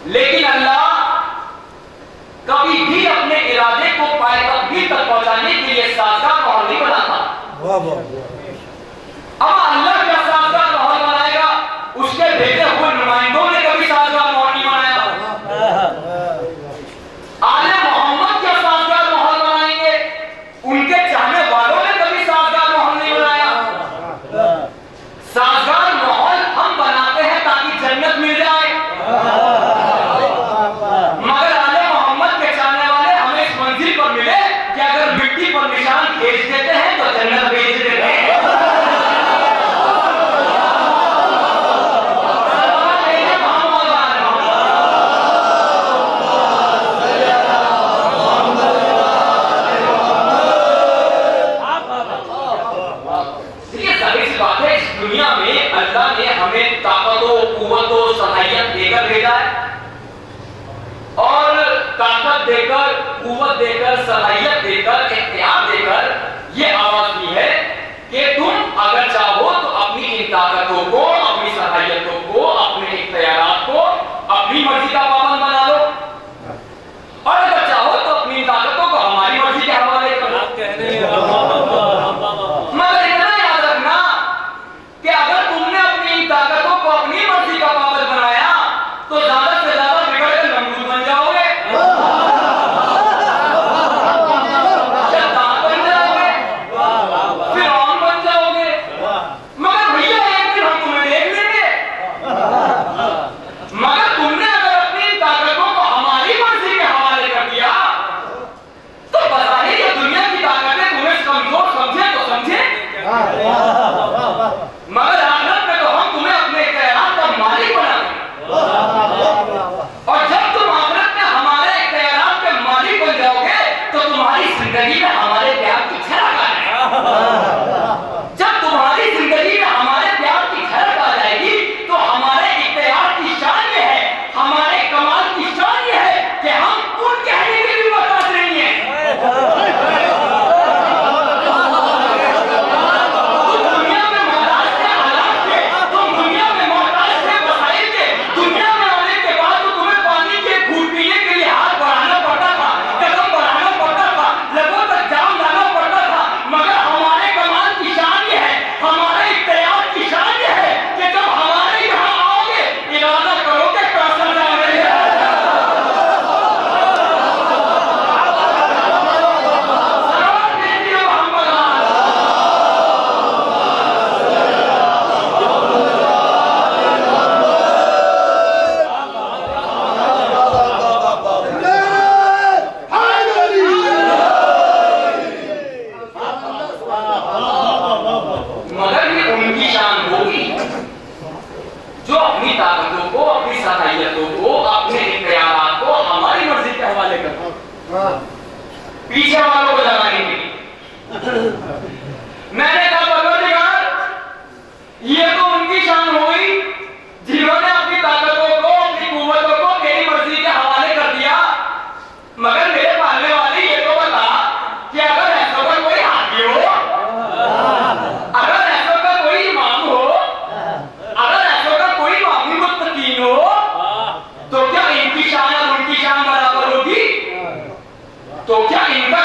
लेकिन अल्लाह कभी भी अपने इरादे को पाए तकदीर तक पहुंचाने के लिए साजगार माहौल नहीं बनाता। अब अल्लाह का साजगार माहौल बनाएगा, उसके भेजे हुए नुमाइंदों ने कभी साजगार माहौल नहीं बनाया। आले मोहम्मद क्या साजगार माहौल बनाएंगे, उनके चाहने वालों ने कभी साजगार माहौल नहीं बनाया। साजगार माहौल हम बनाते हैं ताकि जन्नत मिल जाए, मगर आले मोहम्मद के चाहने वाले हमें इस मंजिल पर मिले कि अगर मिट्टी पर निशान खींच देते हैं तो जन्नत भेज देते हैं। दुनिया में अल्लाह ने हमें ताकतों, कुव्वतों, सलाहियत देकर भेजा है, और ताकत देकर, कुव्वत देकर, सलाहियत देकर, इख्तियार देकर ये आवाज दी है कि तुम अगर चाहो तो अपनी इन ताकतों को, अपनी सलाहियतों को, अपने इख्तियारात को अपनी मर्जी का पाबंद बना लो, और अगर चाहो तो अपनी ताकतों को हमारी मर्जी के हवाले कर लो। मगर इतना याद रखना कि अगर तुमने अपनी इन ताकतों को अपनी मर्जी का पाबंद बनाया तो ज्यादा से ज्यादा बिगड़कर नमरूद बन जाओगे, शैतान बन जाओगे, फिरौन बन जाओगे। मगर भैया एक दिन हम तुम्हें देख लेंगे। मगर तुमने अगर अपनी इन ताकतों को हमारी मर्जी के हवाले कर दिया तो बज़ाहिर ये दुनिया की ताकतें तुम्हें कमजोर समझे तो समझे, मगर आखिरत में तो हम तुम्हें अपने इख्तियारात का मालिक बनाएंगे। और जब तुम आखिरत में हमारे इख्तियारात के मालिक बन जाओगे तो तुम्हारी जिंदगी में हमारे प्यार की झलक आएगी। जब तुम्हारी जिंदगी में हमारे प्यार की झलक आ जाएगी तो हमारे इख्तियार की शान ये है, हमारे कमाल की शान ये है कि हम उन कहने के भी मोहताज नहीं है। पीछे वालों को जगाएंगे। मैंने कहा परवरदिगार, ये तो उनकी शान हुई जिन्होंने अपनी ताकतों को, अपनी कुव्वतों को तेरी मर्जी के हवाले कर दिया, मगर मेरे पालने वाले ये तो बता कि अगर ऐसा का कोई हाथी हो, अगर ऐसा का कोई इमाम हो, अगर ऐसा का कोई मामूली मुत्तकीन हो, तो क्या इनकी शान और उनकी शान बराबर होगी? तो क्या इनका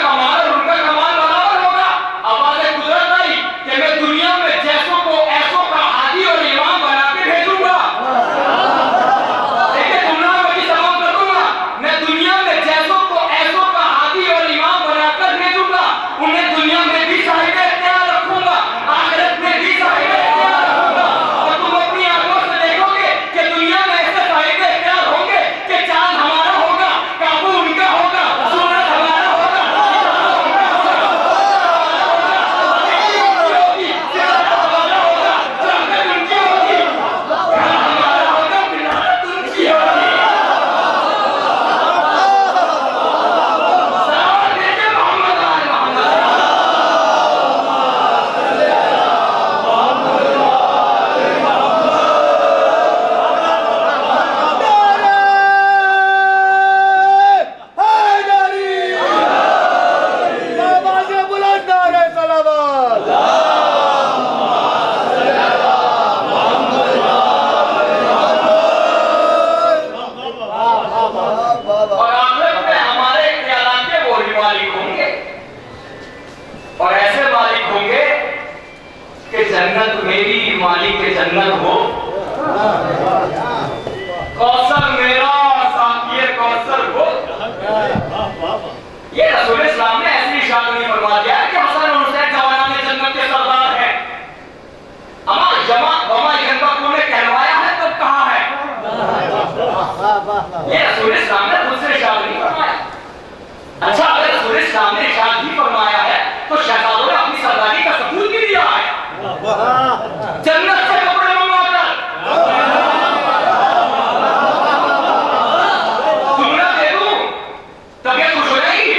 ये रसूल इस्लाम ने खुद से इरशाद नहीं फरमाया। अच्छा, अगर रसूल इस्लाम ने इरशाद ही फरमाया है तो शहजादों ने अपनी सरदारी का सबूत भी दिया है। जन्नत से कपड़े मंगवाकर तुमने दे दूं तबीयत खुश हो जाएगी।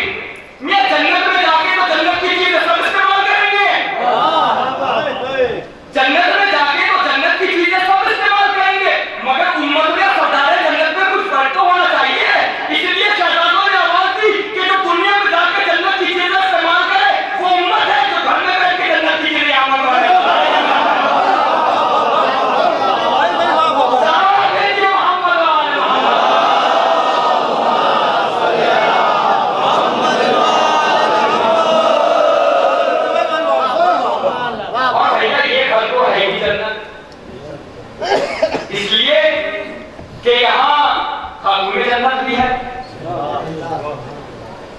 मैं जन्नत में जाके तो जन्नत की चीजें सब इस्तेमाल करेंगे। जन्नत में जाके तो जन्नत की चीजें सब इस्तेमाल करेंगे, मगर उम्मत में सरदार जन्नत में कुछ फर्क तो होना चाहिए। इसलिए शहजादों ने आवाज दी कि जो दुनिया में जाके जन्नत की चीजें इस्तेमाल करे वो उम्मत है जो घर में बैठ के जन्नत की चीजें अमल करे। इसलिए कि यहाँ खातून जन्नत भी है,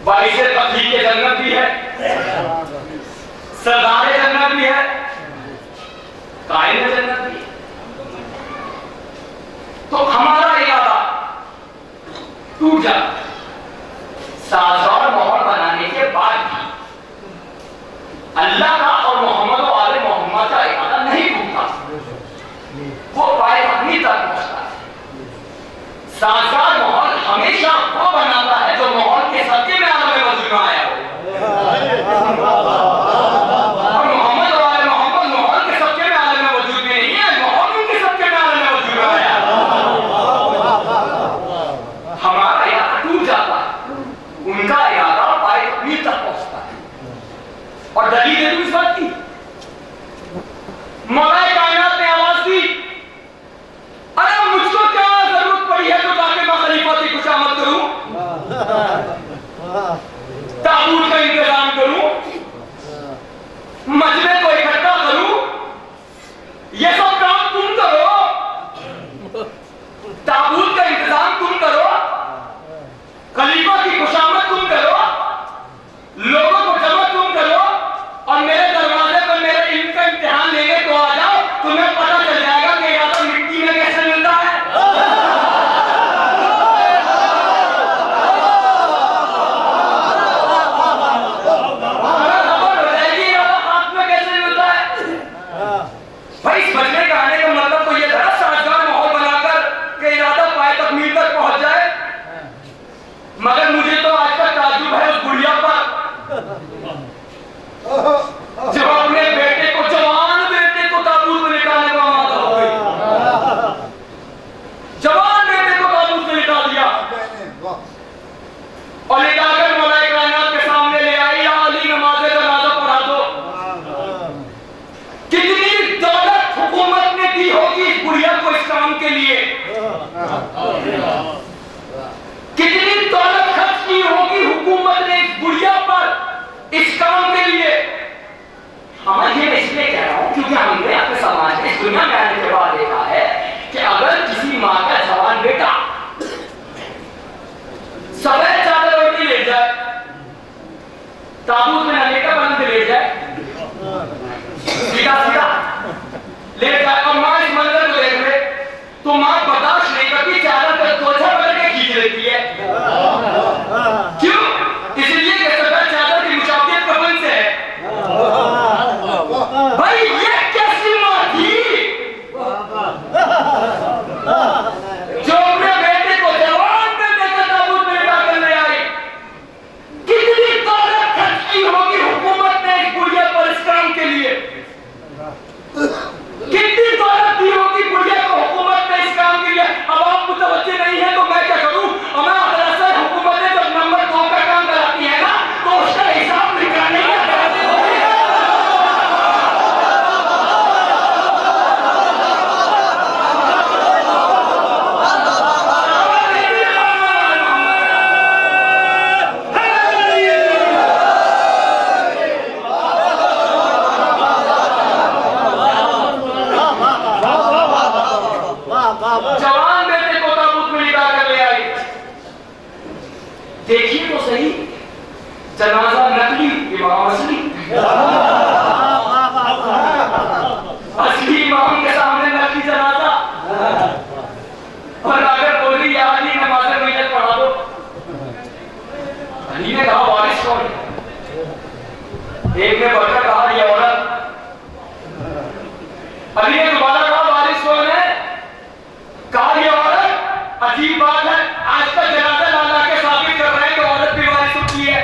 बारिश तकलीफ के जन्नत भी है, सरदार जन्नत भी है, कायम जन्नत भी है। तो हमारा इरादा टूट जाता। साजगार माहौल बनाने के बाद भी अल्लाह का और मोहम्मद और आले मोहम्मद का इरादा नहीं टूटता, वो पाए अपनी तक पहुंचता है। साजगार माहौल हमेशा वो बनाता है जो माहौल के सत्य में आलम में वजूद में आया हो। और मोहम्मद और आले मोहम्मद माहौल के सत्य में आलम में वजूद में नहीं है, माहौल उनके सत्य में आलम में वजूद में आया। हमारा इरादा टूट जाता है, उनका इरादा पाए अपनी तक पहुंचता है। और दलील दे दूं इस बात की, मौलाए कायनात ने आवाज दी, अरे मुझको क्या जरूरत पड़ी है तो जाके मैं खलीफा की खुशामद करूं, ताबूत का इंतजाम करूं, मजमे को इकट्ठा करूं, ये सब काम तुम करो, ताबूत का इंतजाम तुम करो, खलीफा की खुशामद तुम करो, लोगों को जमा तुम करो, और मेरे दरवाजे पर मेरे इल्म का इम्तिहान लेने को आ जाओ, तुम्हें पता चल जाएगा कि इरादा मिट्टी में कैसे मिलता है। भाई इस मजमे का आने का मतलब तो ये था साजगार माहौल बनाकर कि इरादा पाए तकमील तक पहुंच जाए। मगर मुझे तो आज तक ताज्जुब है उस गुड़िया पर जब अपने बेटे को, जवान बेटे को ताबूत में निकालने को आमादा हो गई, जवान बेटे को ताबूत में निकाल दिया और निकालकर मौलाए कायनात के सामने ले आई, या अली नमाज़े जनाज़ा पढ़ा दो। कितनी दौलत हुकूमत ने दी होगी इस बुढ़िया को इस काम के लिए, कितनी दौलत खर्च की होगी हुकूमत ने इस बुढ़िया पर इस काम के लिए। हमें ये इसलिए कह रहा हूं क्योंकि हमने अपने समाज में इस दुनिया में आने के बाद देखा है कि अगर किसी माँ का जवान बेटा सफेद चादर ओढ़ के लेट जाए, ताबूत में न लेकर बंद लेट जाए, सीधा सीधा लेट जाए, और माँ इस मंजर को देख ले तो माँ बर्दाश्त नहीं करती, चादर पर तोछा पकड़ के खींच लेती है। क्यों? इसलिए कि सफेद चादर की मुशाबियत कफन से है। भाई ये कैसी माँ थी जो अपने बेटे को जवान बेटे का ताबूत में लगा कर ले आई। कितनी दौलत खर्च की होगी हुकूमत ने इस बुढ़िया पर इस काम के लिए, कितनी दौलत दी होगी बुढ़िया को हुकूमत ने इस काम के लिए। अब आप मुतवज्जे नहीं है तो मैं क्या करूं। हमें अदरअसल हुकूमत ने जब नंबर 2 का काम कराती है ना तो उसका हिसाब निकालने का जवान बेटे को ताबूत में लिटा कर ले आई। देखिए तो सही, जनाजा नकली, इमाम असली। असली इमाम के सामने नकली जनाजा। और अगर बोली या अली एक ने बढ़कर कहा ये औरत। अली ने दोबारा कहा वारिस कौन है? कहा ये औरत। अजीब बात है, आज तक जनाजा ला के साबित कर रहे हैं कि औरत भी वारिस होती है।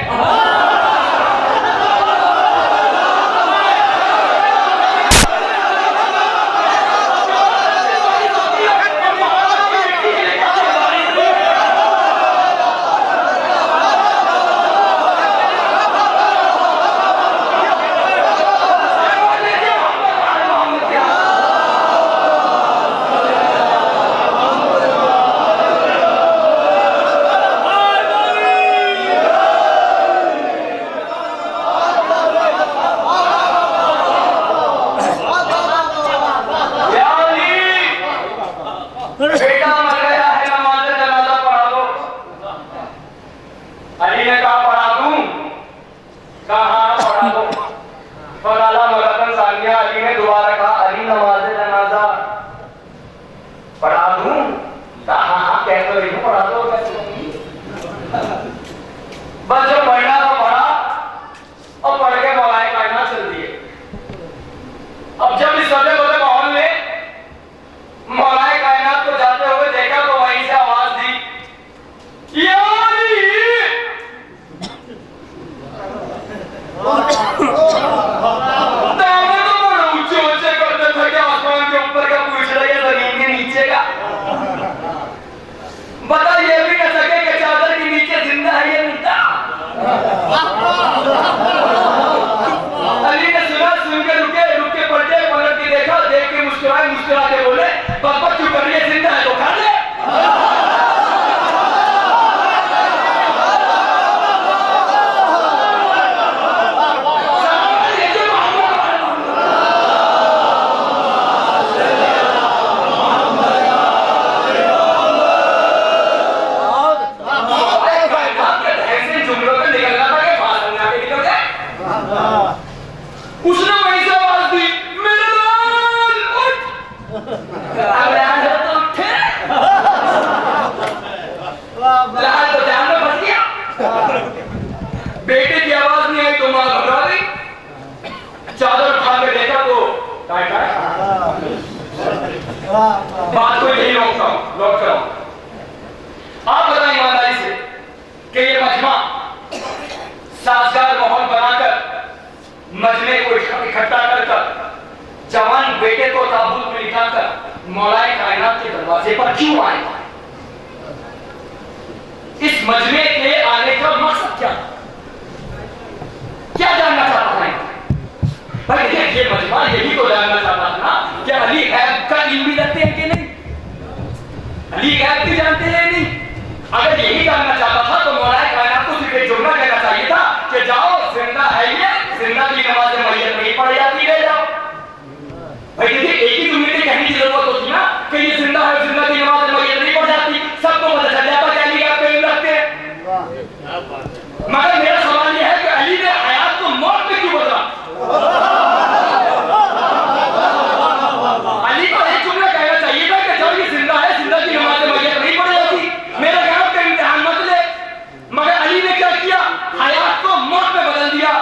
मुस्कुराते बोले पापा क्यों कर रही है, जिंदा है तो खा ले। बेटे की आवाज नहीं आई तो मां घबरा गई, चादर उठा के देखा तो बात को यही रोक कर आप बताएं ईमानदारी से कि ये मजमा साजगार माहौल बनाकर मजमे को इकट्ठा कर जवान बेटे को ताबूत में लिटाकर मौलाए कायनात के दरवाजे पर क्यों आए? इस मजमे के आने का मकसद क्या जानना चाहता है भाई? ये मजमा यही तो जानना चाहता था ना कि अली गैब का इल्म भी रखते हैं कि नहीं, अली गैब भी जानते हैं नहीं। अगर यही जानना चाहता था तो मौलाए कायनात को सिर्फ एक जुमला कहना चाहिए था कि जाओ जिंदा है ये, जिंदा की नमाज मैयत नहीं पढ़ जाती, ले जाओ। भाई देखिए एक ही जुमले की कहने की जरूरत होती ना कि ये जिंदा है, जिंदा की नमाज मैयत नहीं पढ़ जाती, सबको पता चल जाता कि अली गैब पे इल्म रखते हैं। मगर मेरा सवाल यह है कि अली ने हयात को मौत में क्यों बदला? अली को एक जुमला कहना चाहिए था कि जब ये जिंदा है, जिंदा की नमाज मैयत नहीं पढ़ जाती, मेरा गैब का इम्तिहान मत ले। मगर अली ने क्या किया? हयात को मौत में बदल दिया।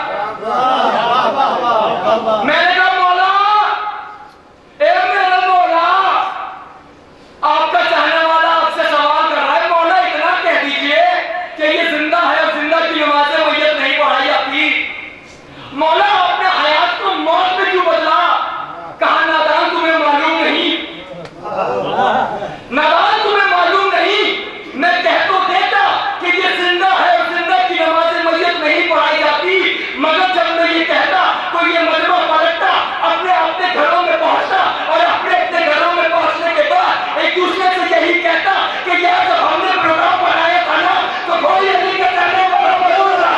मैंने कहा मौला, मेरा मौला, आपका चाहने वाला आपसे सवाल कर रहा है, मौला इतना कह दीजिए कि ये जिंदा है और जिंदा की नमाज़ें मैयत नहीं पढ़ाई जाती। मौला आपने हयात को मौत में क्यों बदला? कहा नादान तुम्हें मालूम नहीं, नादान तुम्हें मालूम नहीं, मैं कह तो देता कि ये जिंदा है और जिंदा की नमाज़ें मैयत नहीं पढ़ाई जाती, मगर जब मैं ये कहता तो ये मजमा पलटता, अपने घरों में पहुंचता और अपने घरों में पहुंचने के बाद एक दूसरे से यही कहता कि यार जब हमने प्रोग्राम बनाया था ना तो कोई अली के करने वाला मौजूद रहा।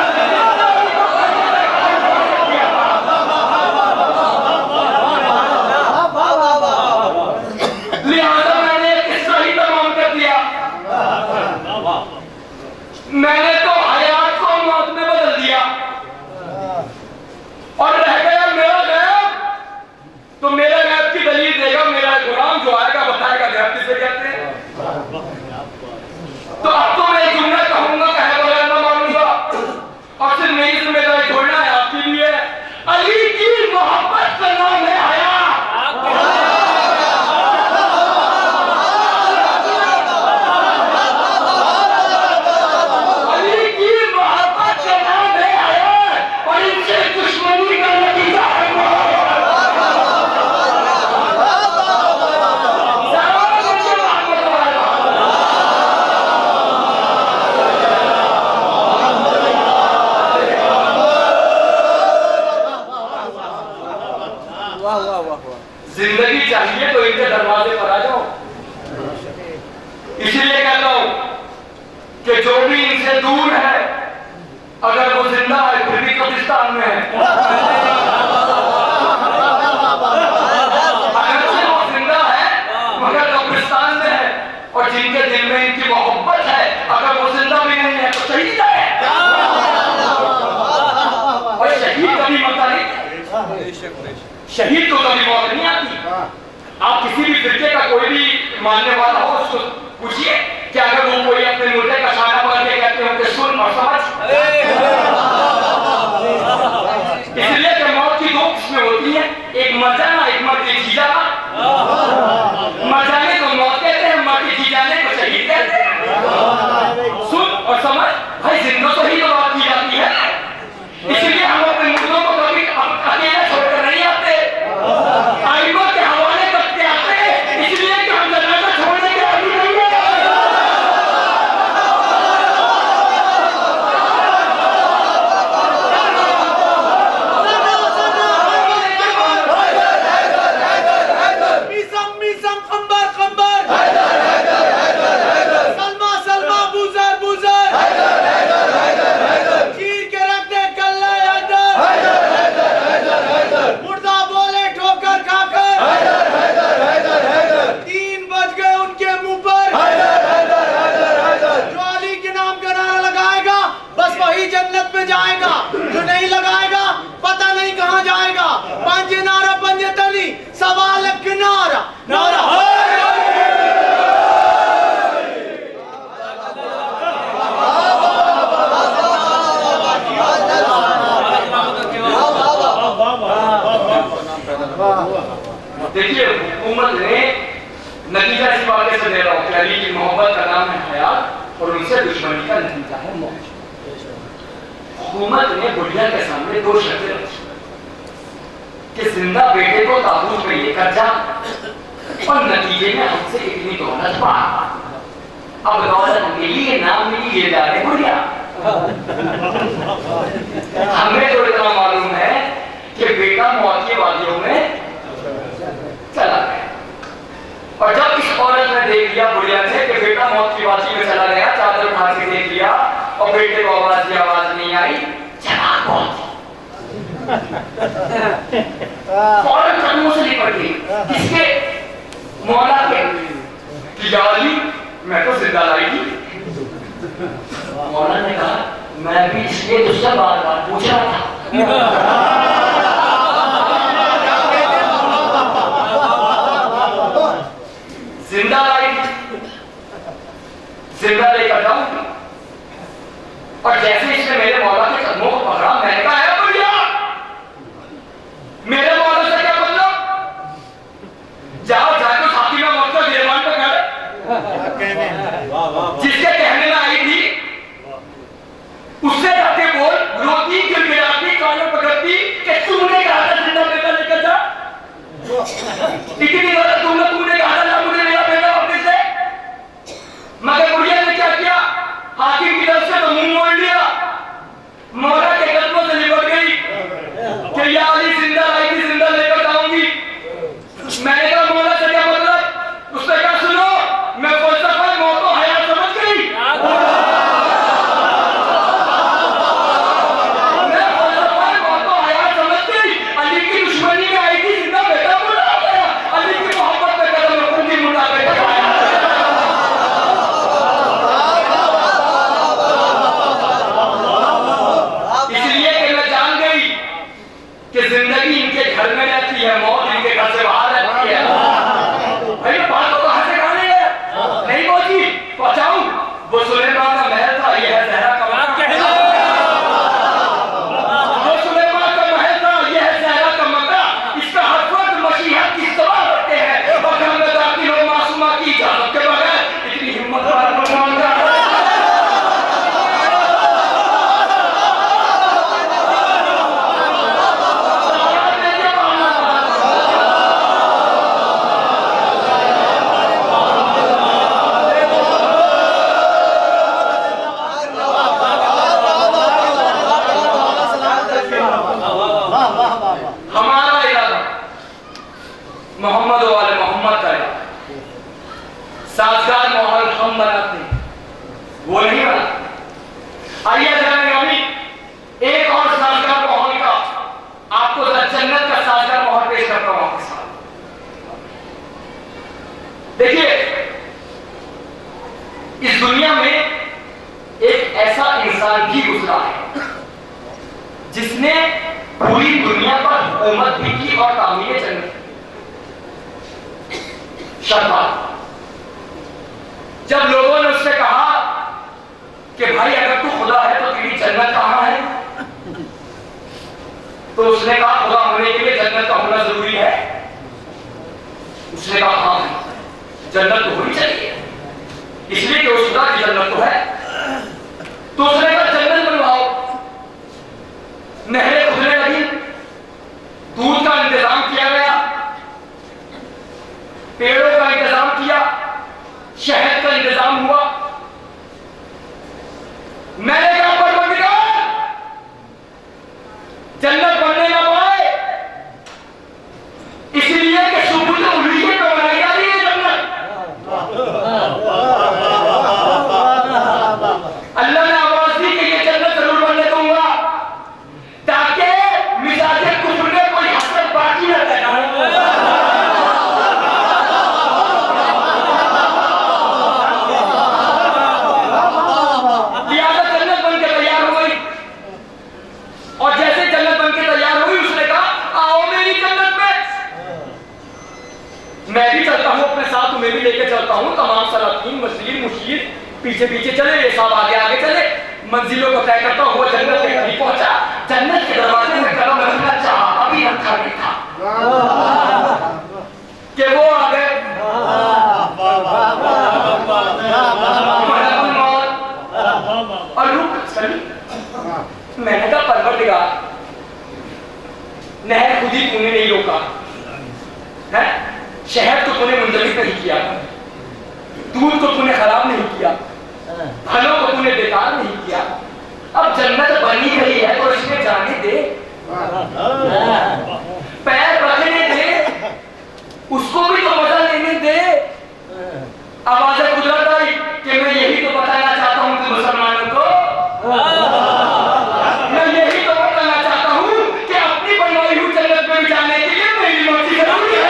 लिहाजा मैंने एक किस्सा ही तमाम कर दिया, मैंने तो हयात को मौत में बदल दिया और रह गया मेरा गैब। तो मेरा गैब की दलील देगा मेरा गुलाम जो आएगा, बताएगा गैब किसे कहते हैं। तो अब तो मैं जुमला कहूंगा, कहे बगैर ना मानूंगा, और सिर्फ मेरी जिम्मेदारी छोड़ना है, आपकी भी है। कि जो भी इनसे दूर है, अगर वो जिंदा है फिर भी कब्रिस्तान में है, अगर वो जिंदा है मगर कब्रिस्तान में है, और जिनके दिल में इनकी मोहब्बत है अगर वो जिंदा भी नहीं है तो शहीद है। और शहीद कभी मरता नहीं, शहीद तो कभी मौत नहीं आती। आप किसी भी फिरके का कोई भी मानने वाला हो उसको पूछिए कि अगर वो कोई अपने मुर्दे का खाना पकड़ के कहते हो कि सुन और समझ, इसलिए कि मौत की दो किस्में होती है, एक मर जाना, एक मर के जी जाना। मर जाने को मौत कहते हैं, मर के जी जाने को शहीद कहते हैं। सुन और समझ भाई, जिंदों से ही तो बात की जाती है, इसलिए हम अपने मुर्दों को कभी अकेले छोड़कर नहीं आते, आइमों के हवाले करके आते हैं, इसलिए कि हम जनाजा छोड़ने के आदि नहीं है। देखिए, हुकूमत ने नतीजा इस वाक़े से दे रहा हूं कि अली की मोहब्बत का नाम है हयात और उनसे दुश्मनी का नतीजा है मौत। हुकूमत ने बुढ़िया के सामने दो शर्तें रखी कि जिंदा बेटे को ताबूत में लेकर जा और नतीजे में हमसे इतनी दौलत पा। अब दौलत मिली है, नाम मिली, ये जा रहे बुढ़िया। हमें तो इतना मालूम है कि बेटा मौत की वादियों में चला गया, और जब इस औरत ने देख लिया बुढ़िया ने कि बेटा मौत की वादी में चला गया, चादर उठा के देख लिया और बेटे को आवाज नहीं आई, चला बहुत फौरन कदमों से लिपट गई। किसके? मौला के। कि या अली, मैं तो जिंदा लाई थी। मौला ने कहा, मैं भी इसलिए तुझसे बार बार पूछ रहा था। जिंदा लाई, जिंदा लेकर जाऊंगी। और जैसे इसने मेरे मौला के कदमों को पकड़ा, मैंने कहा है बुढ़िया, मेरे मौला से क्या मतलब? जाओ जाकर छाती में मौत का गिरबान पे कर। जिसके कहने में आई थी उससे जाके बोल, रोती गिड़गिड़ाती कानों पकड़ती कि तूने कहा था जिंदा बेटा लेकर जा। इतनी गलत तूने कहा था ना मुझे मेरा बेटा वापस दे। मगर बुढ़िया ने क्या किया? हाकिम की तरफ से तो मुंह मोड़ लिया, मौला के कदमों से लिपट गई कि या अली जिंदा लाई थी, जिंदा लेकर जाऊंगी। मैंने कहा मौला से क्या मतलब? उसने कहा सुनो, मैं फलसफा मौत को हयात समझ गई, मैं फलसफा मौत को हयात समझ गई। अली की दुश्मनी में आई थी, जिंदा बेटा मुर्दा हो गया। अली की मोहब्बत में कदम रखूंगी, मुर्दा बेटा आया। इसलिए कि मैं जान गई कि जिंदगी इनके घर में रहती है, मौत इनके घर से बाहर रहती है। भाई बात तो कहां से कहानी है? नहीं पहुंची, पहुंचाऊं। वो सुलेमान का महल था, ये है ज़हरा का मक्का। वो सुलेमान का महल था, ये है ज़हरा का मक्का। इसका हर वक्त मसीहत की सवाल करते हैं और घर में दाखिल हो मासूमा की इजाजत के बगैर। इतनी हिम्मत वाला मुसलमान का वो नहीं बना। आइए जनाब, एक और साजगार माहौल का आपको जन्नत का साजगार माहौल पेश करता हूं आपके साथ। देखिए, इस दुनिया में एक ऐसा इंसान भी गुजरा है जिसने पूरी दुनिया पर हुकूमत भी की और तामीर जन्नत। शैतान, जब लोगों ने उससे कहा कि भाई अगर तू खुदा है तो तेरी जन्नत कहां है, तो उसने कहा खुदा होने के लिए जन्नत का होना जरूरी है। उसने कहा हाँ, जन्नत तो होनी चाहिए, इसलिए कि उस खुदा की जन्नत तो है। तो उसने कहा जन्नत बनवाओ। नहरें खुदने लगी, दूध का इंतजाम किया गया, पेड़ों का इंतजाम किया, शहद का इंतजाम हुआ। मैंने कहा परवरदिगार, जन्नत बनने ना पाए इसलिए कि सुबुत उल्लियत पे बनाई जा रही है जन्नत। अल्लाह ने आवाज दी कि ये जन्नत जरूर बनने दूंगा ताकि मिजाजे कुफर में कोई हसरत बाकी न रह जाए। लिहाजा जन्नत बन के तैयार हो गई, और जैसे जन्नत बन के तैयार हुई उसने कहा आओ मेरी जन्नत में। मैं भी चलता हूं अपने साथ, तुम्हें भी लेके चलता हूं। तमाम सलातीन, मशीर, मुशीर पीछे पीछे चले, ये सब आगे आगे चले। मंजिलों को तय करता हुआ जन्नत के करीब पहुंचा। जन्नत के दरवाजे में कदम रखना चाहा, अभी रखा नहीं था कि वो आ गए। और रुक चली। मैंने कहा परवरदिगार, नहर खुद ही तूने नहीं रोका है, शहद को तूने मुंजलिक नहीं किया, दूध को तूने खराब नहीं किया, फलों को तूने बेकार नहीं किया। अब जन्नत बनी गई है तो इसमें जाने दे, पैर रखने दे, उसको भी तो मजा लेने दे। आवाज कुदरत आई कि मैं यही तो बताना चाहता हूं कि मुसलमानों को, मैं यही तो बताना चाहता हूं कि अपनी बनवाई हुई जन्नत में जाने के लिए मेरी मर्जी जरूरी है।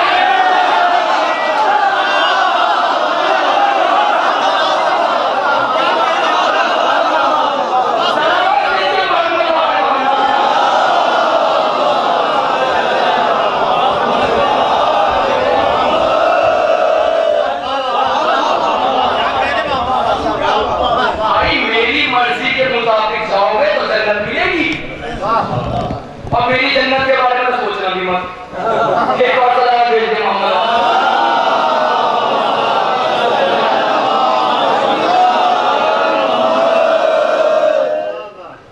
और मेरी जन्नत के बारे में सोचना भी मत। एक और सलाह भेज दे मोहम्मद।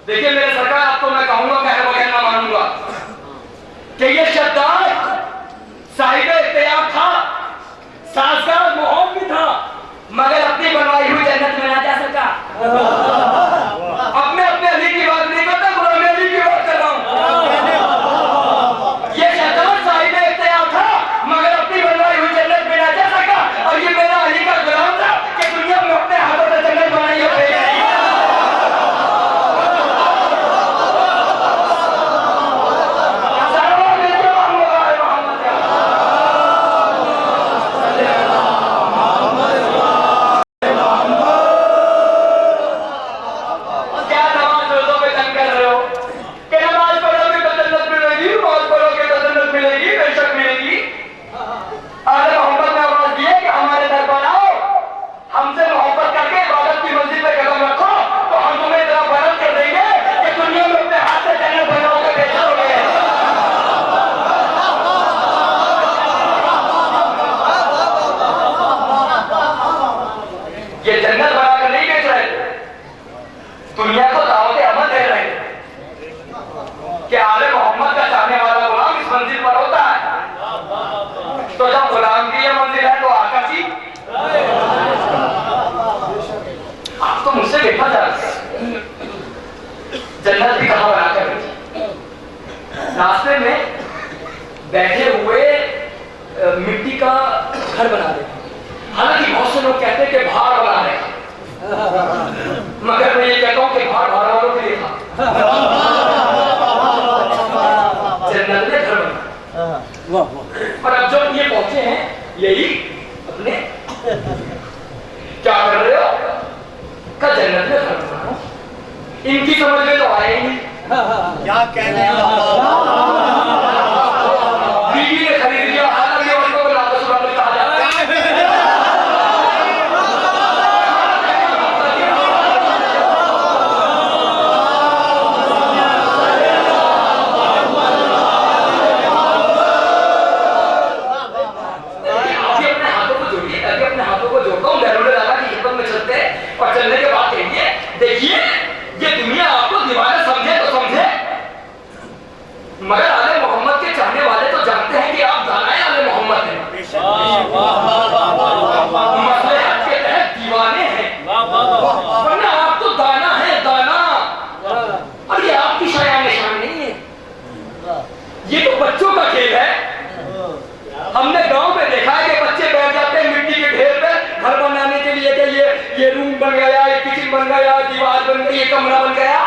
देखिए मेरे सरकार, अब तो मैं कहूंगा कहे बगैर ना मानूंगा कि ये शद्दाद साहिब इख्तियार था, साजगार माहौल भी था, मगर अपनी बनवाई हुई जन्नत में ना जा सका। अब मैं अपने अली की बात नहीं करता, गुलाम अली की बात कर रहा हूं। ये शैतान साहिब इख्तियार था मगर अपनी बनवाई हुई जन्नत में ना जा सका, और ये मेरा अली का गुलाम था कि दुनिया में अपने हाथों से जन्नत बनाई है। दुनिया को दावत अमल दे रहे हैं कि आले मोहम्मद का चाहने वाला गुलाम इस मंजिल पर होता है। तो जब गुलाम की ये मंजिल है तो आका की, आप तो मुझसे देखा जा रहा है जन्नत भी कहां बनाकर रास्ते में बैठे हुए मिट्टी का घर बना देते। हालांकि बहुत से लोग कहते हैं कि भाड़ बना रहे जन्नत में घर बनाऊं। इनकी समझ में तो आए ही नहीं। क्या कहने बीवी ने खरीद लिया, हालांकि औरतों को लालच वापस कहा जाता है। और चलने के बाद कहेंगे देखिए ये दुनिया आपको दीवाना समझे तो समझे, मगर आले मोहम्मद के चाहने वाले तो जानते हैं कि आप दानाए आले मोहम्मद हैं, मसले हक के तहत दीवाने हैं, वरना आप तो दाना है दाना। और ये आपकी शाया निशान नहीं है, ये तो बच्चों का खेल है। हमने गांव में देखा है कि बच्चे बैठ जाते हैं मिट्टी के ढेर पे घर बनाने के लिए कि ये रूम बन गया, ये किचन बन गया, दीवार बन गई, ये कमरा बन गया।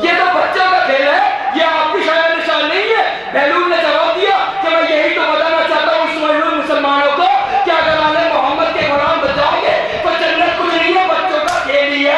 ये तो बच्चों का खेल है, ये आपकी शाया निशान नहीं है। बैलून ने जवाब दिया कि मैं यही तो बताना चाहता हूँ इस मुसलमानों को कि अगर आले मोहम्मद के गुलाम बन जाओगे तो जन्नत कुछ नहीं है, बच्चों का खेल ही है।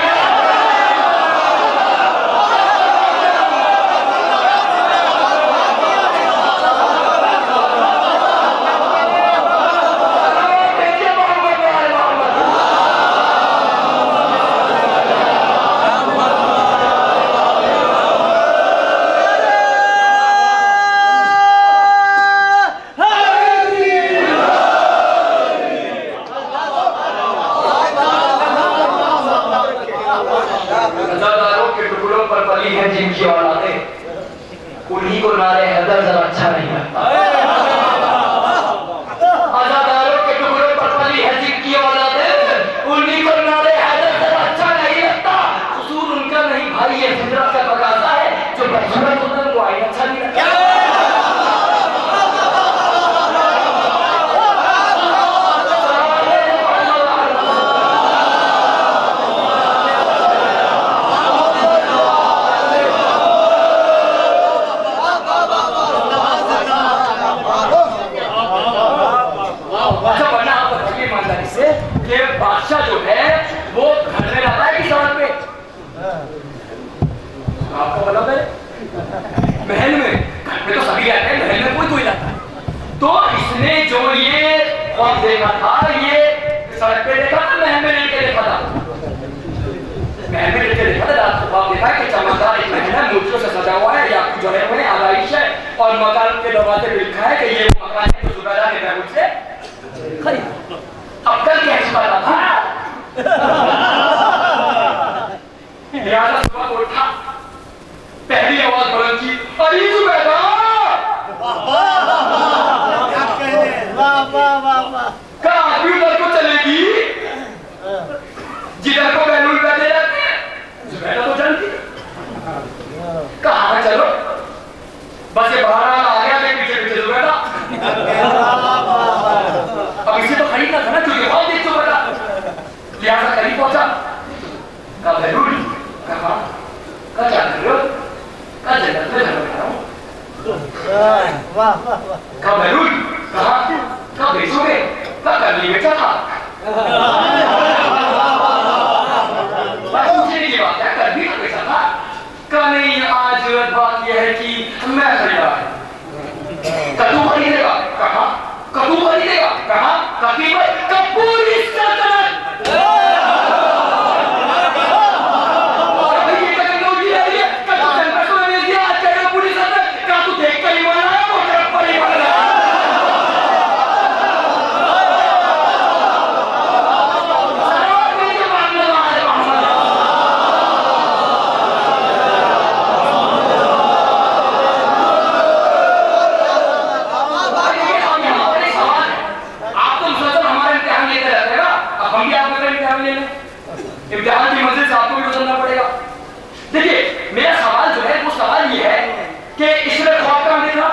जिनकी औलादें उन्हीं को नारे हैदर जरा अच्छा नहीं लगता। आजादारों के टुकड़ों पर पली है जिनकी औलादें उन्हीं को नारे हैदर जरा अच्छा नहीं लगता। कसूर उनका नहीं भाई, ये फितरत का तकाज़ा है, जो बदसूरत होता है उनको आईना अच्छा नहीं लगता। बादशाह जो है वो घर में रहता है कि सड़क पे? आपको पता है महल में, घर पे तो सभी रहते हैं, महल में कोई रहता है। तो इसने जो ये ख्वाब देखा था, ये सड़क पे देखा था, महल में लेके देखा था, महल में लेके देखा था। रात को ख्वाब देखा कि चमकदार एक महल है, मूर्तियों से सजा हुआ है, याकूत जड़े हुए हैं, आराइश है, और मकान के दरवाजे पे लिखा है कि ये वो मकान है जो जुबैदा ने महमूद से खरीदा। अब कल क्या पता था? सुबह को उठा, पहली आवाज बुलंद की, अरे जुबैदा! क्या आदमी उधर को चलेगी जिधर को बैलून बैठे जाते हैं? जुबैदा तो जानती कहाँ चलो, बस ये बाहर आ गया, मैं पीछे पीछे जुबैदा। अब इसे तो खरीदना था ना, क्योंकि बहुत देख चुका था, लिहाजा करीब पहुंचा। का बैलून कहा, का क्या कर रहे हो? का जन्नत में घर बना रहा हूँ। का बैलून कहा, का बेचोगे? का कर ली बेचा था। पूछने की बात है, कर भी तो बेचा था। का नहीं, आज बात यह है कि मैं खरीदा है। कद्दू खरीदेगा? कहा कद्दू खरीदेगा? कहा कीमत का पूरी सल्तनत। ये टेक्नोलॉजी है, ये का तो जनता को मिल गया, आज का पूरी सल्तनत का तू देख कर ही माना है, वो तरफ पर ही माना है। इम्तिहान की मंजिल से आपको भी गुजरना पड़ेगा। देखिए मेरा सवाल जो है वो सवाल ये है कि इसने ख्वाब कहाँ देखा?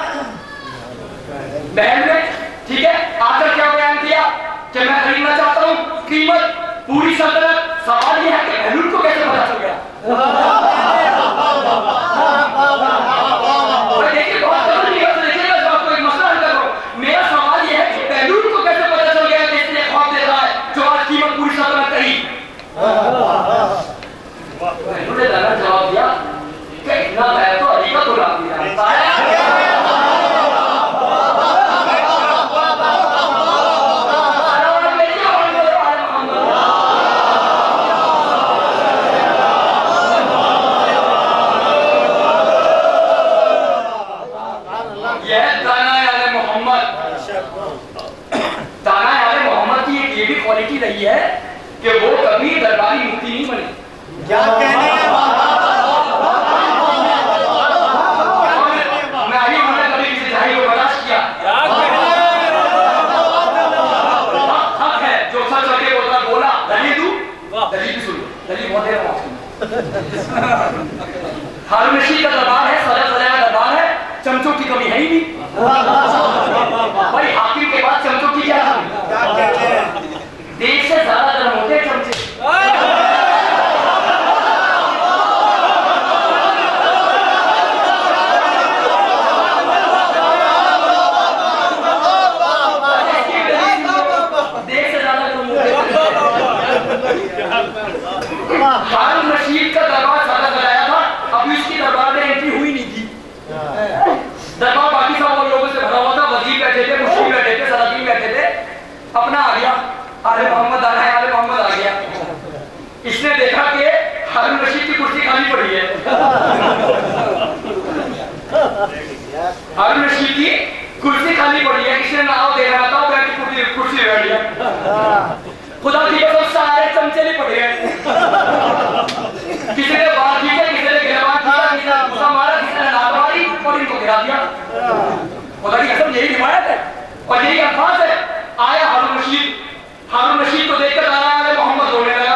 महल में, ठीक है। आकर क्या बयान किया कि मैं खरीदना चाहता हूँ, कीमत पूरी सल्तनत। सवाल ये है कि बैलून को कैसे पता चल गया? देखिए बहुत जरूरी है, देखिएगा जब आपको एक मसला हल कर रहा हूँ। मेरा सवाल ये है कि बैलून को कैसे पता चल गया कि इसने ख्वाब देखा है जो आज कीमत पूरी सल्तनत कही? उन्होंने दाना जवाब दिया कि इतना मैं तो अली का गुलाम भी जानता है। क्वालिटी रही है कि वो कभी दरबारी मुफ्ती नहीं बने। क्या कहने हैं मैं आगे मैंने कभी किसी जाहिर को बर्दाश्त किया। हक है जो सच लगे बोलता बोला। दलील दूं? दलील भी सुन लो। दलील बहुत है। हारून रशीद का दरबार है, सजा सजाया दरबार है, चमचों की कमी है ही नहीं। भाई हाकिम के बाद चमचों की क्या कमी? क्या कहते हैं देश से ज्यादा गर्म होते चमचे। देश से ज्यादा गर्म होते। हारून रशीद का दरबार सादा कराया था, अभी उसकी दरबार में एंट्री हुई नहीं थी। दरबार बाकी सब और लोगों से भरा हुआ था, वजीर बैठे थे, मुश्किल बैठे थे, सलातीन बैठे थे। अपना आ गया आले मोहम्मद आना है, आले मोहम्मद आ गया। इसने देखा कि हारून रशीद की कुर्सी खाली पड़ी है। हारून रशीद की कुर्सी खाली पड़ी है, इसने नाव दे रहा था, बैठ के कुर्सी बैठ गया। खुदा की कसम सारे चमचे नहीं पड़े हैं। किसी ने बात की है, किसी ने गिरबान किया, किसी ने गुस्सा मारा, किसी ने लात मारी और इनको गिरा दिया। खुदा की कसम यही रिवायत है और यही अल्फाज है। आया हारून रशीद को देखकर आया मोहम्मद रोने लगा।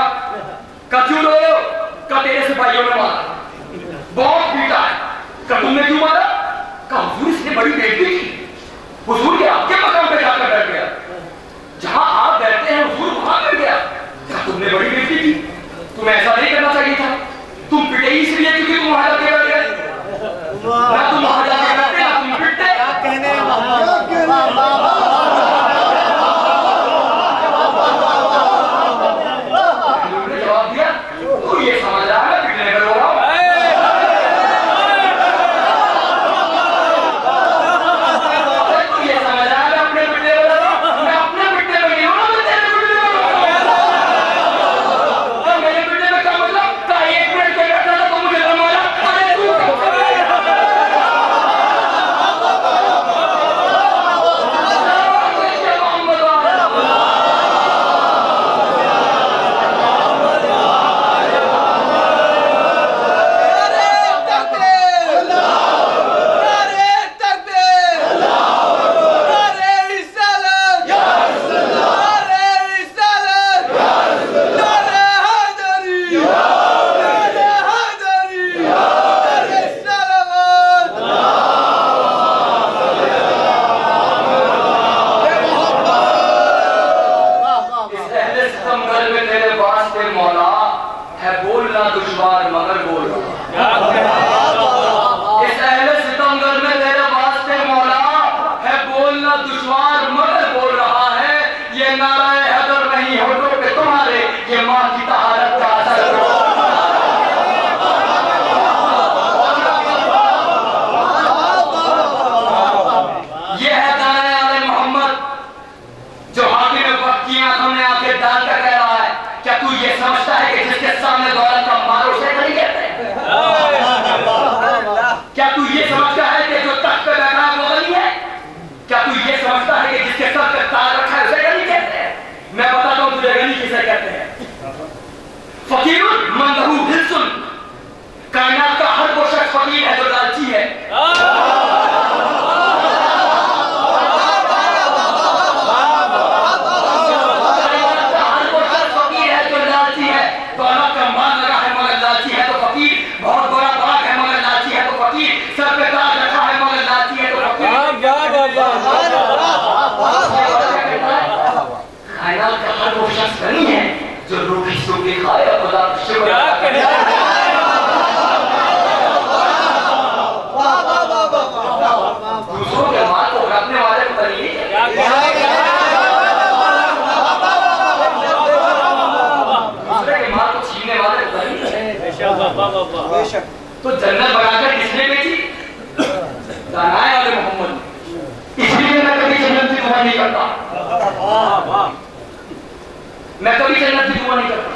कहा क्यों रोए हो? कहा तेरे सिपाहियों ने मारा, बहुत पीटा है। कहा तुमने क्यों मारा? कहा हुजूर इसने बड़ी बेइज्जती की, हुजूर के आपके मकाम पे जाकर बैठ गया, जहां आप बैठते हैं हुजूर वहां बैठ गया। कहा तुमने बड़ी बेइज्जती की, तुम्हें ऐसा नहीं करना चाहिए था। तुम पिटे इसलिए क्योंकि तुम वहां जाके बैठ गए, ना तुम वहां जाके बैठते ना तुम पिटते। क्या कहने हैं ये समझ रहा है पिटने का लोग ये समझ रहा है अपने पिटने वाला मैं अपने पिटने में नहीं हूं ना मैं तेरे पिटने में मेरे पिटने में क्या मतलब का एक मिनट के बैठा था तो मुझे मारा। अरे तू दुश्वार मगर बोल इस अहले सितमगर में तेरे वास्ते मौला है बोलना दुश्वार मगर बोल रहा है। ये नाराए हैदर नहीं होठों पे तुम्हारे, ये माँ की तहारत का असर हो। ये है दाने आले मोहम्मद जो हाकिम वक्त की आंखों में आंखें डाल कर कह रहा है, क्या तू ये समझता है कि जिसके सामने दौलत का मारो उसे नहीं कहते हैं? क्या तू ये समझता है कि जो तख्त पे बैठा है वो गनी है? क्या तू ये समझता है कि जिसके सर पे ताज रखा है उसे गनी कहते हैं? मैं बताता हूं तुझे गनी किसे कहते हैं। फकीरुन मन लहू हिस्सुन, कायनात का हर वो शख्स फकीर है जो लालची है। खाया खुदा का शुक्र बेशक। तो जन्नत बनाकर किसने बेची? दानाए वाले मोहम्मद। इसलिए मैं कभी जन्नत की दुआ नहीं करता, मैं कभी जन्नत की दुआ नहीं करता,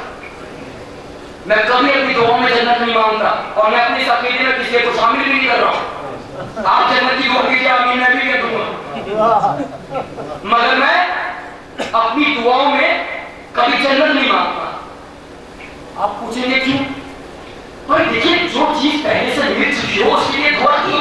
मैं कभी अपनी दुआओं में जन्नत नहीं मांगता, और मैं अपने इस अकीदे में किसी को शामिल भी नहीं कर रहा हूं। आप जन्नत की दुआ कीजिए, आमीन, मैं भी कर दूंगा, मगर मैं अपनी दुआओं में कभी जन्नत नहीं मांगता। आप पूछेंगे क्यों? पर देखिए, जो चीज पहले से मिल चुकी हो उसके लिए दुआ क्यों?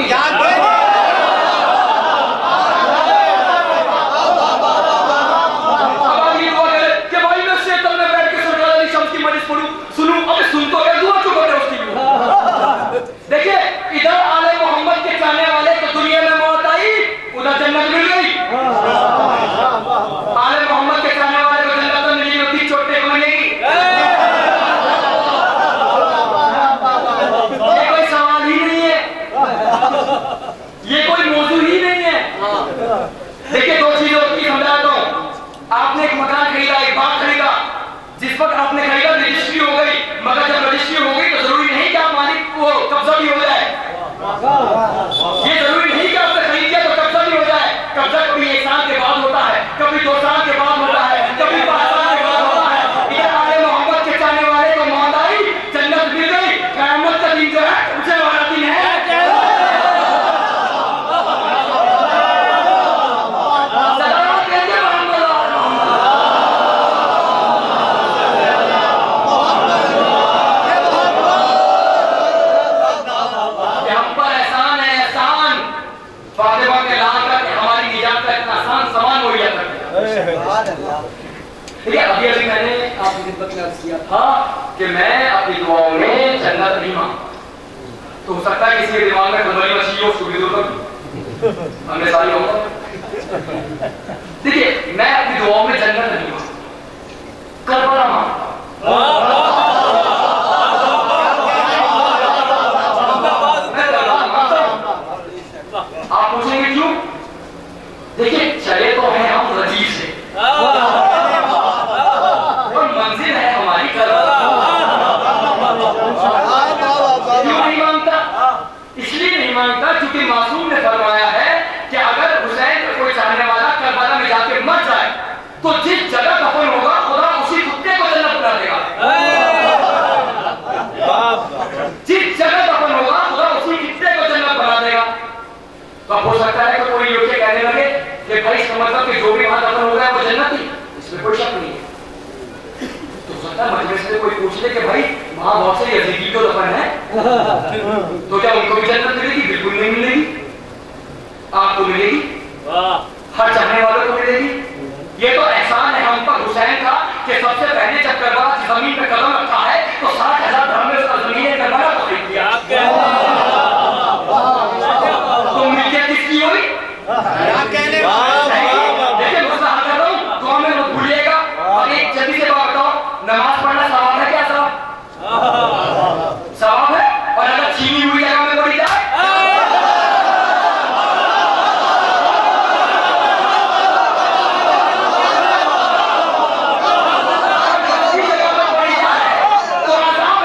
देखिए, इधर आले मोहम्मद के चाहने वाले को दुनिया में मौत आई, उधर जन्नत मिल गई। आले मोहम्मद के चाहने वाले को जन्नत तो मिली, होती छोटे को मिलेगी। ये कोई सवाल ही नहीं है, ये कोई मौजू ही नहीं है। देखिए, दो चीजें होती है, समझाता हूं। आपने एक मकान खरीदा, एक बाग खरीदा, जिस वक्त आपने खरीदा रजिस्ट्री हो गई, मगर जब रजिस्ट्री हो गई तो जरूरी नहीं कि आप मालिक को कब्जा भी हो जाए। ये जरूरी नहीं कि आपने खरीद किया तो कब्जा भी हो जाए। कब्जा कभी 1 साल के बाद होता है, कभी 2 साल के बाद होता है, कभी 5 साल के बाद होता है। इधर आले मोहम्मद के चाहने वाले को मौत आई, जन्नत मिल गई। क़यामत का दिन जो है उसे वाला दिन है। अभी मैंने आपकी खिदमत में अर्ज किया था कि मैं अपनी दुआओं में जन्नत नहीं मांगता। तो हो सकता है किसी के दिमाग में खलबली मची हो, उसको भी दूर कर हमने सारी होगा। देखिए, मैं अपनी दुआओं में जन्नत नहीं मांगता, करबला मांगता। आप पूछेंगे क्यों? देखिए, चले तो हैं हम रजीब से, मंजिल है हमारी करबला। क्यों नहीं मांगता? इसलिए नहीं मांगता क्योंकि मासूम ने फरमाया है कि अगर हुसैन का कोई चाहने वाला करबला में जाके मर जाए तो जिस जगह दफन होगा खुदा उसी कुत्ते को जन्नत बना देगा। जिस जगह दफन होगा खुदा उसी कुत्ते को जन्नत बना देगा। तो अब हो सकता है कि कोई लोग कहने लगे कि भाई इसका मतलब कि जो भी वहां दफन हो गया वो जन्नत ही, इसमें कोई शक नहीं है। मजलिस से कोई पूछ ले कि भाई वहां बहुत से यजीदी तो दफन है, तो क्या उनको भी जन्नत मिलेगी? बिल्कुल नहीं मिलेगी। आपको मिलेगी, हर चाहने वालों को मिलेगी। ये तो एहसान है हम पर हुसैन का कि सबसे पहले जब करबला की जमीन पे कदम रखा है तो 60,000 धर्म में उसका जमीन करबला को खरीद दिया। तो मिलके किसकी हुई? देखिए, मुझसे हाथ कर रहा हूं, दुआ में मत भूलिएगा। और एक जल्दी से बात बताओ, नमाज पढ़ना सवाब है क्या? सवाब है। और अगर छीनी हुई जगह में पड़ी जाए तो आजाब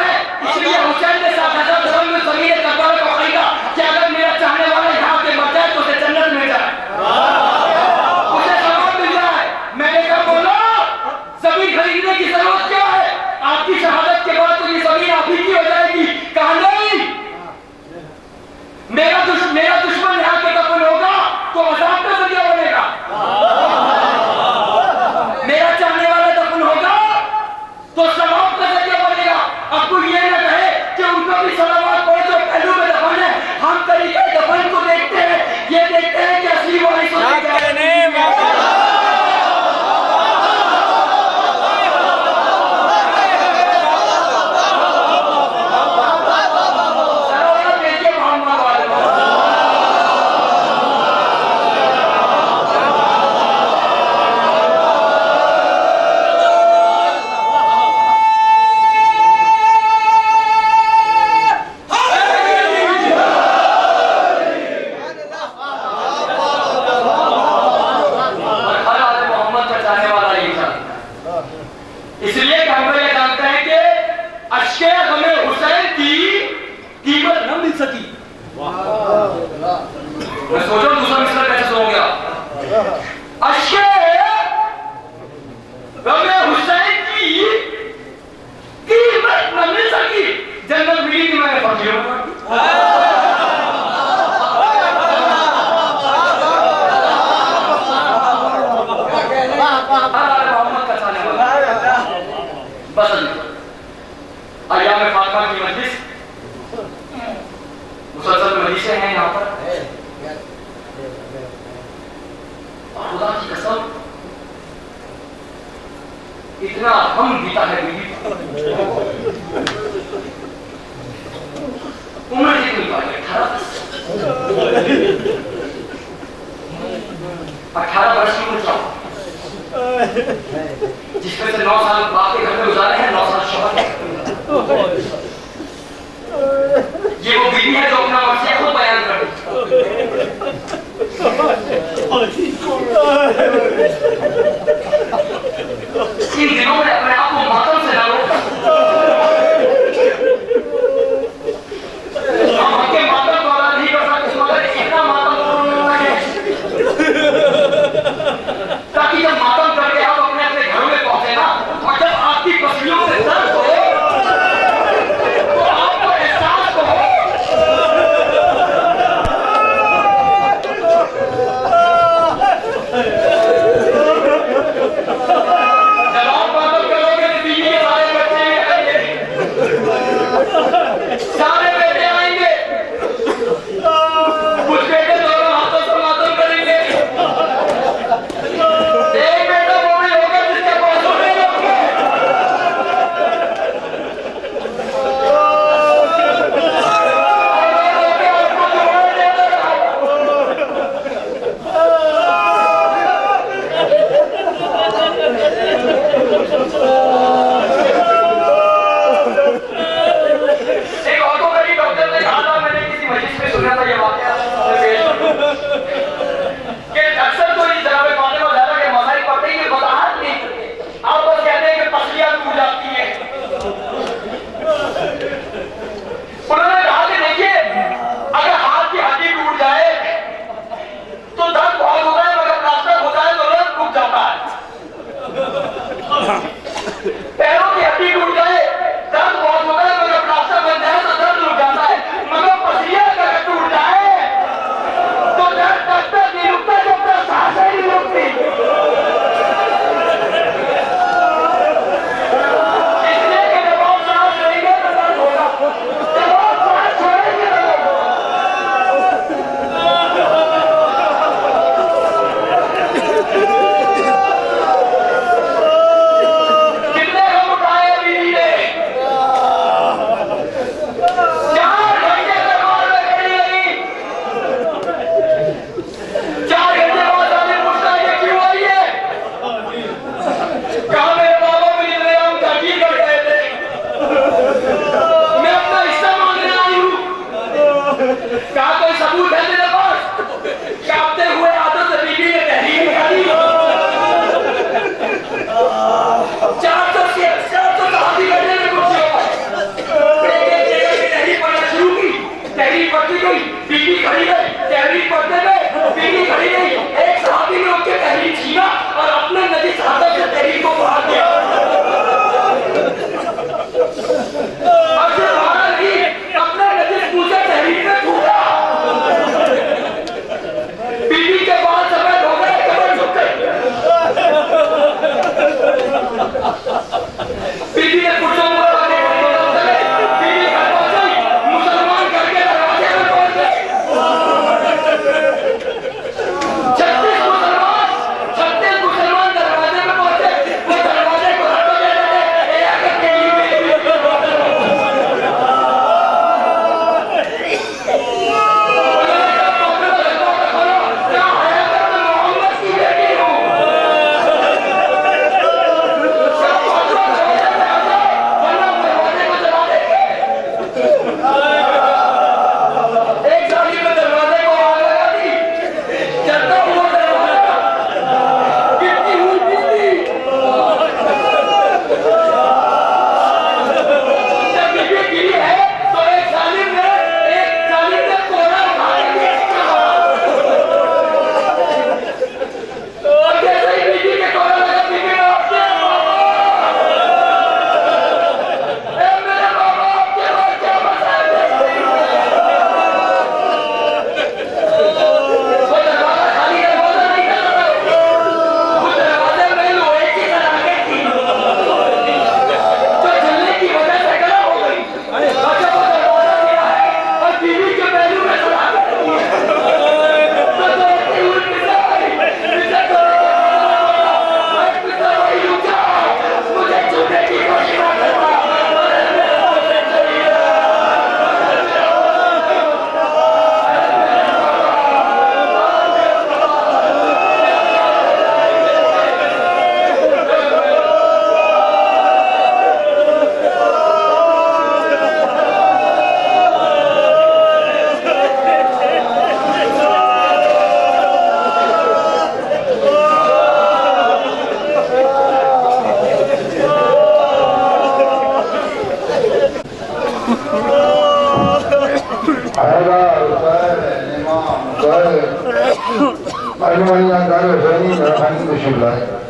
अश्के गमे हुसैन की कीमत न मिल सकी। मैं सोच रहा हूं दूसरा मिसरा कैसे सुनोगे आप। अश्के गमे हुसैन की कीमत न मिल सकी, जन्नत मिली थी मैंने फकीरों को। बस अय्याम फातिमा की मजलिस मुसलसल मजलिसें हैं यहाँ पर। और खुदा की कसम इतना हम बीता है बीवी, उम्र कितनी पाई? 18 वर्ष की उम्र, जिसमें से 9 साल बाप के घर में गुजारे हैं, 9 साल शौहर है। ये वो बीवी है जो अपना मसला खुद बयान करे। इन दिनों में अपने आप को मातम से ना रोक। हम आपके मातम को अलग नहीं कर सकते, मगर इतना मातम ताकि जब मातम करके आप अपने अपने घरों में पहुंचे ना, और जब आपकी पसलियों से दर्द हो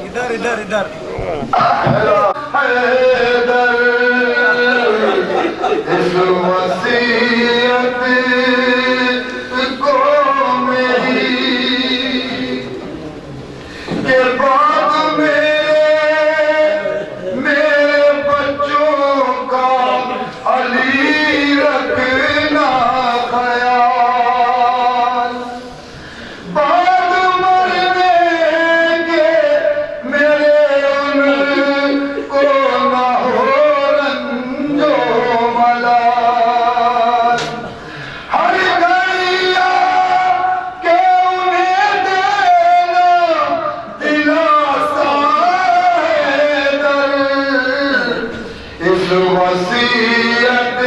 इधर इधर इधर इस वसीयत को मेरी के बाद में मेरे बच्चों का अली रखना ख्याल बाद मरने के मेरे उनको ना हो रंजो मलाल हर घड़िया के उन्हें देना दिलासा है दर इस वसीयत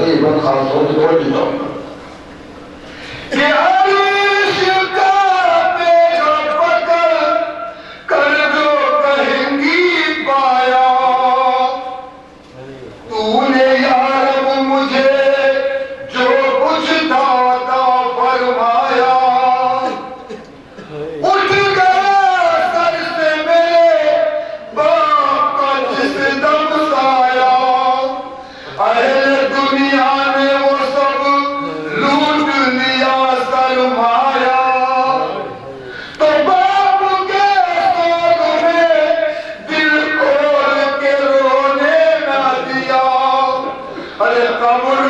तकरीबन खासों की तवज्जो कि अरीश का पेड़ पकड़ कर जो कहेंगी पाया तूने यार मुझे जो कुछ दाता फरमाया उठ गया सर से मेरे बाप का जिस दम साया अहले दुनिया ने वो सब लूट लिया सरमाया तो बाप के सोग में दिल खोल के रोने न दिया अरे कब्र